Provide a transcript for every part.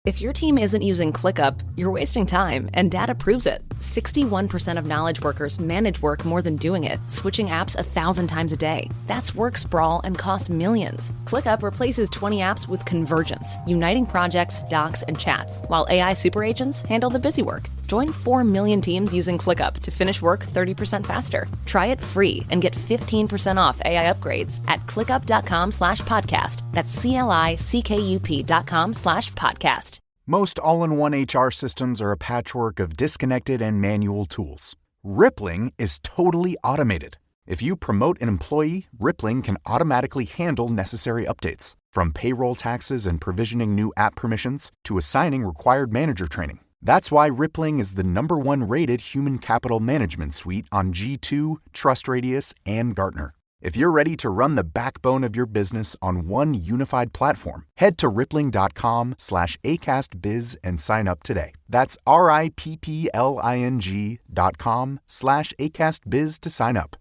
If your team isn't using ClickUp, you're wasting time, and data proves it. 61% of knowledge workers manage work more than doing it, switching apps 1,000 times a day. That's work sprawl and costs millions. ClickUp replaces 20 apps with Convergence, uniting projects, docs, and chats, while AI super agents handle the busy work. Join 4 million teams using ClickUp to finish work 30% faster. Try it free and get 15% off AI upgrades at clickup.com/podcast. That's CLICKUP.com/podcast. Most all-in-one HR systems are a patchwork of disconnected and manual tools. Rippling is totally automated. If you promote an employee, Rippling can automatically handle necessary updates, from payroll taxes and provisioning new app permissions to assigning required manager training. That's why Rippling is the #1 rated human capital management suite on G2, TrustRadius, and Gartner. If you're ready to run the backbone of your business on one unified platform, head to rippling.com/acastbiz and sign up today. That's rippling.com/acastbiz to sign up.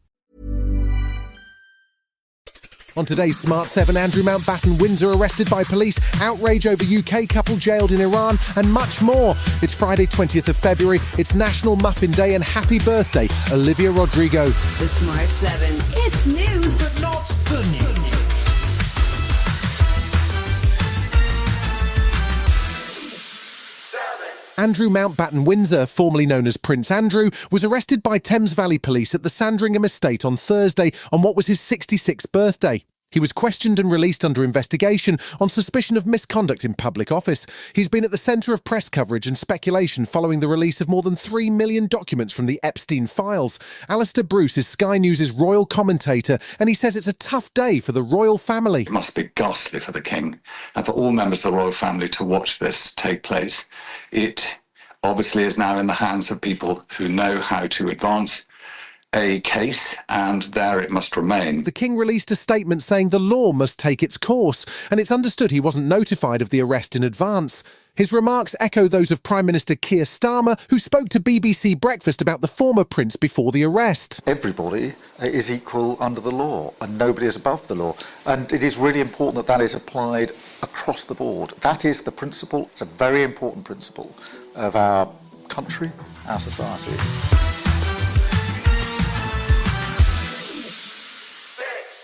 On today's Smart 7, Andrew Mountbatten-Windsor arrested by police, outrage over UK couple jailed in Iran, and much more. It's Friday 20th of February, it's National Muffin Day, and happy birthday, Olivia Rodrigo. The Smart 7, it's news, but not the news. Andrew Mountbatten-Windsor, formerly known as Prince Andrew, was arrested by Thames Valley Police at the Sandringham estate on Thursday on what was his 66th birthday. He was questioned and released under investigation on suspicion of misconduct in public office. He's been at the centre of press coverage and speculation following the release of more than 3 million documents from the Epstein files. Alistair Bruce is Sky News' royal commentator, and he says it's a tough day for the royal family. It must be ghastly for the King and for all members of the royal family to watch this take place. It obviously is now in the hands of people who know how to advance a case, and there it must remain. The King released a statement saying the law must take its course, and it's understood he wasn't notified of the arrest in advance. His remarks echo those of Prime Minister Keir Starmer, who spoke to BBC Breakfast about the former prince before the arrest. Everybody is equal under the law, and nobody is above the law. And it is really important that that is applied across the board. That is the principle, it's a very important principle of our country, our society.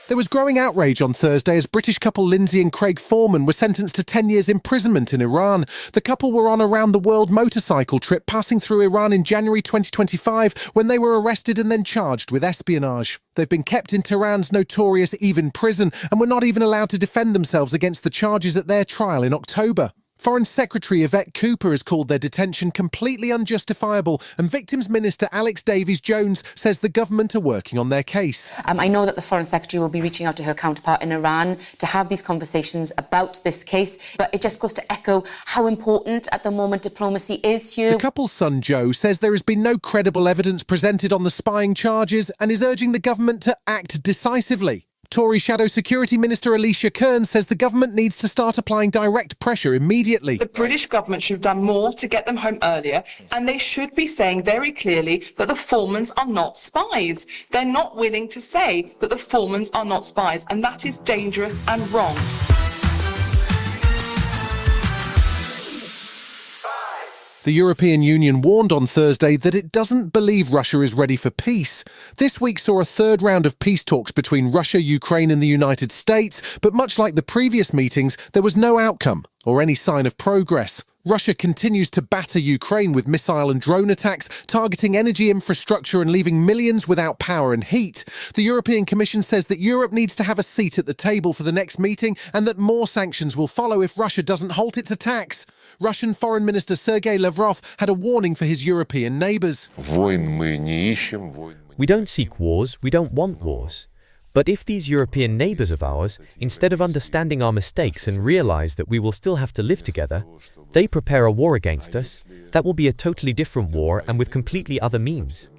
There was growing outrage on Thursday as British couple Lindsay and Craig Foreman were sentenced to 10 years imprisonment in Iran. The couple were on a round-the-world motorcycle trip passing through Iran in January 2025 when they were arrested and then charged with espionage. They've been kept in Tehran's notorious Evin prison and were not even allowed to defend themselves against the charges at their trial in October. Foreign Secretary Yvette Cooper has called their detention completely unjustifiable, and Victims Minister Alex Davies-Jones says the government are working on their case. I know that the Foreign Secretary will be reaching out to her counterpart in Iran to have these conversations about this case, but it just goes to echo how important at the moment diplomacy is, Hugh. The couple's son Joe says there has been no credible evidence presented on the spying charges and is urging the government to act decisively. Tory Shadow Security Minister Alicia Kearns says the government needs to start applying direct pressure immediately. The British government should have done more to get them home earlier, and they should be saying very clearly that the Foremans are not spies. They're not willing to say that the Foremans are not spies, and that is dangerous and wrong. The European Union warned on Thursday that it doesn't believe Russia is ready for peace. This week saw a third round of peace talks between Russia, Ukraine and the United States, but much like the previous meetings, there was no outcome or any sign of progress. Russia continues to batter Ukraine with missile and drone attacks, targeting energy infrastructure and leaving millions without power and heat. The European Commission says that Europe needs to have a seat at the table for the next meeting and that more sanctions will follow if Russia doesn't halt its attacks. Russian Foreign Minister Sergei Lavrov had a warning for his European neighbours. We don't seek wars, we don't want wars. But if these European neighbours of ours, instead of understanding our mistakes and realise that we will still have to live together, they prepare a war against us, that will be a totally different war and with completely other means.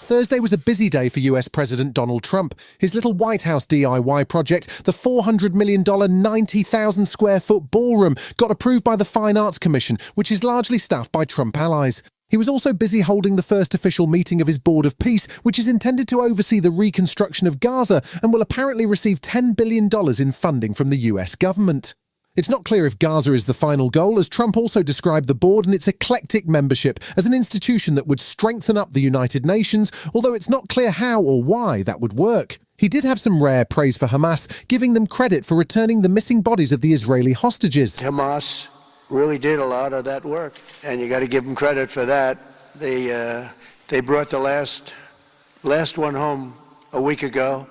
Thursday was a busy day for US President Donald Trump. His little White House DIY project, the $400 million 90,000 square foot ballroom, got approved by the Fine Arts Commission, which is largely staffed by Trump allies. He was also busy holding the first official meeting of his Board of Peace, which is intended to oversee the reconstruction of Gaza and will apparently receive $10 billion in funding from the US government. It's not clear if Gaza is the final goal, as Trump also described the board and its eclectic membership as an institution that would strengthen up the United Nations, although it's not clear how or why that would work. He did have some rare praise for Hamas, giving them credit for returning the missing bodies of the Israeli hostages. Hamas really did a lot of that work, and you got to give them credit for that. They brought the last one home a week ago,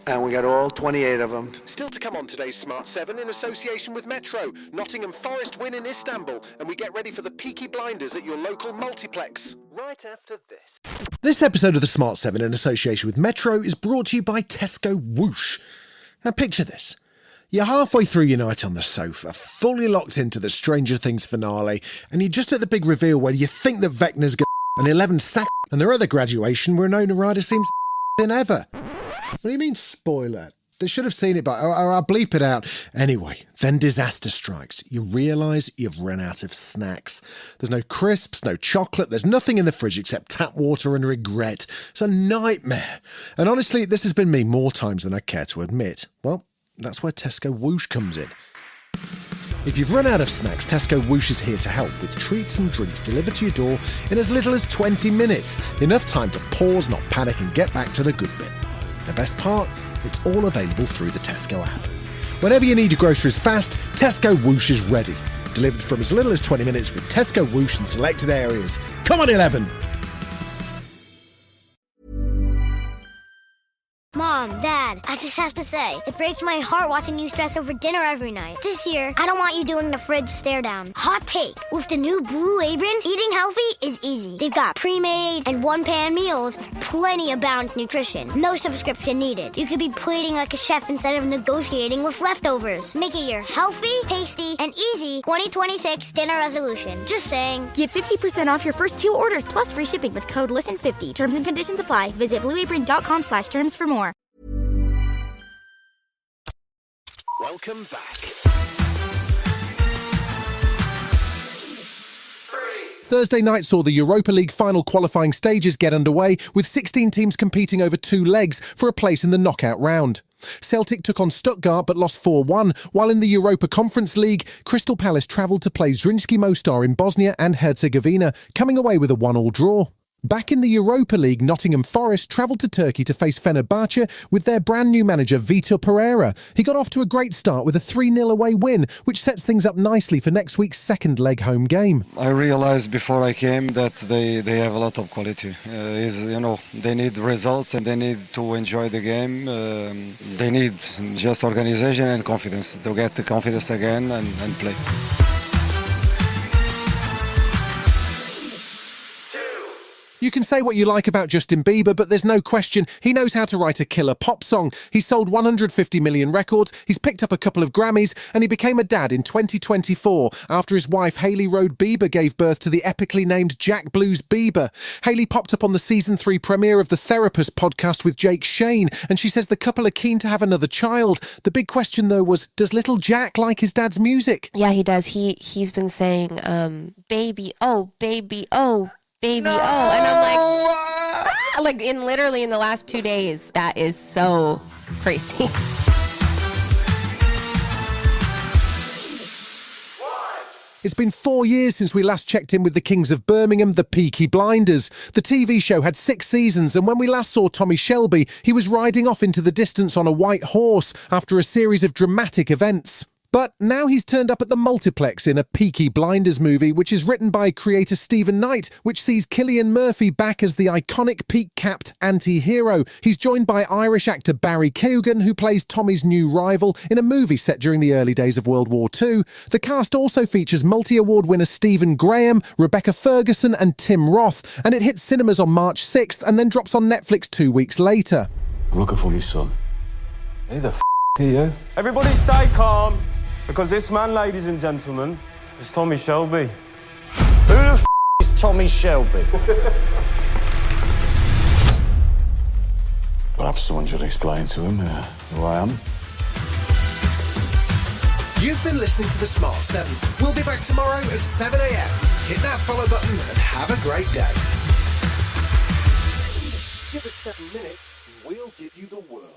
and we got all 28 of them. Still to come on today's Smart 7 in association with Metro. Nottingham Forest win in Istanbul, and we get ready for the Peaky Blinders at your local multiplex. Right after this. This episode of the Smart 7 in association with Metro is brought to you by Tesco Whoosh. Now picture this. You're halfway through your night on the sofa, fully locked into the Stranger Things finale, and you're just at the big reveal where you think that Vecna's going to an 11 sack and their other graduation where Winona Ryder seems than ever. What do you mean, spoiler? They should have seen it, but I'll bleep it out. Anyway, then disaster strikes. You realise you've run out of snacks. There's no crisps, no chocolate, there's nothing in the fridge except tap water and regret. It's a nightmare. And honestly, this has been me more times than I care to admit. Well, that's where Tesco Whoosh comes in. If you've run out of snacks, Tesco Whoosh is here to help with treats and drinks delivered to your door in as little as 20 minutes. Enough time to pause, not panic, and get back to the good bit. The best part? It's all available through the Tesco app. Whenever you need your groceries fast, Tesco Whoosh is ready. Delivered from as little as 20 minutes with Tesco Whoosh in selected areas. Come on, 11! Mom, Dad, I just have to say, it breaks my heart watching you stress over dinner every night. This year, I don't want you doing the fridge stare down. Hot take, with the new Blue Apron, eating healthy is easy. They've got pre-made and one-pan meals with plenty of balanced nutrition. No subscription needed. You could be plating like a chef instead of negotiating with leftovers. Make it your healthy, tasty, and easy 2026 dinner resolution. Just saying. Get 50% off your first 2 orders plus free shipping with code LISTEN50. Terms and conditions apply. Visit blueapron.com/terms for more. Welcome back. Thursday night saw the Europa League final qualifying stages get underway, with 16 teams competing over 2 legs for a place in the knockout round. Celtic took on Stuttgart but lost 4-1, while in the Europa Conference League, Crystal Palace travelled to play Zrinjski Mostar in Bosnia and Herzegovina, coming away with a 1-1 draw. Back in the Europa League, Nottingham Forest travelled to Turkey to face Fenerbahce with their brand new manager Vitor Pereira. He got off to a great start with a 3-0 away win, which sets things up nicely for next week's second leg home game. I realised before I came that they have a lot of quality. They need results and they need to enjoy the game. They need just organisation and confidence to get the confidence again and play. You can say what you like about Justin Bieber, but there's no question he knows how to write a killer pop song. He's sold 150 million records, he's picked up a couple of Grammys, and he became a dad in 2024 after his wife Hailey Rode Bieber gave birth to the epically named Jack Blues Bieber. Hailey popped up on the season 3 premiere of The Therapist podcast with Jake Shane, and she says the couple are keen to have another child. The big question though was, does little Jack like his dad's music? Yeah, he does. He's been saying, baby, oh, baby, oh. Baby, no! Oh, and I'm like, literally in the last 2 days, that is so crazy. It's been 4 years since we last checked in with the Kings of Birmingham, the Peaky Blinders. The TV show had 6 seasons, and when we last saw Tommy Shelby, he was riding off into the distance on a white horse after a series of dramatic events. But now he's turned up at the multiplex in a Peaky Blinders movie, which is written by creator Stephen Knight, which sees Cillian Murphy back as the iconic peak-capped anti-hero. He's joined by Irish actor Barry Keoghan, who plays Tommy's new rival in a movie set during the early days of World War II. The cast also features multi-award winner Stephen Graham, Rebecca Ferguson and Tim Roth, and it hits cinemas on March 6th and then drops on Netflix 2 weeks later. I'm looking for me son. Who the are you? Everybody stay calm. Because this man, ladies and gentlemen, is Tommy Shelby. Who the is Tommy Shelby? Perhaps someone should explain to him who I am. You've been listening to The Smart 7. We'll be back tomorrow at 7 a.m. Hit that follow button and have a great day. Give us 7 minutes and we'll give you the world.